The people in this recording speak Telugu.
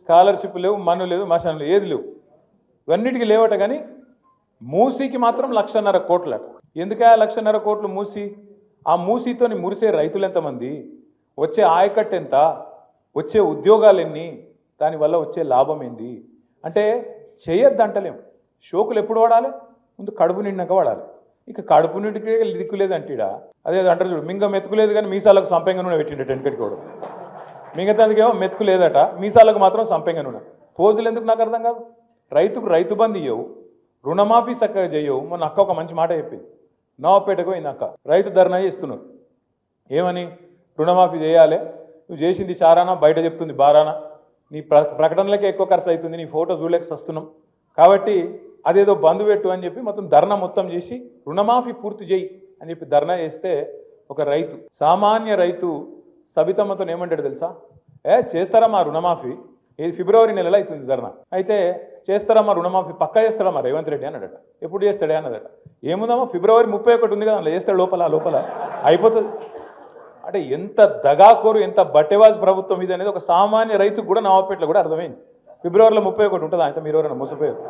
స్కాలర్షిప్ లేవు, మన్ను లేదు, మశానం ఏది లేవు, ఇవన్నిటికీ లేవట. కానీ మూసీకి మాత్రం 1,50,000 కోట్ల. ఎందుకే 1,50,000 కోట్లు మూసి? ఆ మూసీతోని మురిసే రైతులు ఎంతమంది, వచ్చే ఆయకట్టు ఎంత, వచ్చే ఉద్యోగాలు ఎన్ని, దానివల్ల వచ్చే లాభం ఏంది అంటే చేయొద్దంటలేం. షోకులు ఎప్పుడు వాడాలి? ముందు కడుపు నిండాక వాడాలి. ఇక కడుపు నిండికే దిక్కులేదంటీడా. అదే అంటారు చూడు, మింగ మెతుకులేదు కానీ మీసాలకు సంపెంగ నూనె పెట్టిండట వెనకటికి కూడా. మిగతాదికేమో మెతుకు లేదట, మీసాలకు మాత్రం సంపెంగ నూనె. పోజులు ఎందుకు నాకు అర్థం కాదు. రైతుకు రైతు బంధు ఇవ్వవు, రుణమాఫీ చక్కగా చేయవు. మొన్న అక్క ఒక మంచి మాట చెప్పింది. నవాపేటకు పోయింది అక్క, రైతు ధర్నా చేస్తున్నారు. ఏమని? రుణమాఫీ చేయాలి, నువ్వు చేసింది చారానా, బయట చెప్తుంది బారానా, నీ ప్రకటనలకే ఎక్కువ ఖర్చు అవుతుంది, నీ ఫోటో చూడలేక వస్తున్నాం, కాబట్టి అదేదో బంధు పెట్టు అని చెప్పి మొత్తం ధర్నా మొత్తం చేసి రుణమాఫీ పూర్తి చేయి అని చెప్పి ధర్నా చేస్తే ఒక రైతు, సామాన్య రైతు సబితమ్మతో ఏమంటాడు తెలుసా? చేస్తారమ్మా రుణమాఫీ, ఇది ఫిబ్రవరి నెలలో అవుతుంది ధర్నా, అయితే చేస్తారమ్మా రుణమాఫీ, పక్కా చేస్తారమ్మా రేవంత్ రెడ్డి అన్నాడట. ఎప్పుడు చేస్తాడే అన్నదట. ఏముందమ్మా ఫిబ్రవరి 31 ఉంది కదా, అలా చేస్తాడు, లోపల అయిపోతుంది. అంటే ఎంత దగాకోరు, ఎంత బట్టెవాజ్ ప్రభుత్వం ఇది అనేది ఒక సామాన్య రైతుకు కూడా నవాపేటలో కూడా అర్థమైంది. ఫిబ్రవరిలో 31 ఉంటుంది, అయితే మీరు ఎవరైనా మోసపోయారు.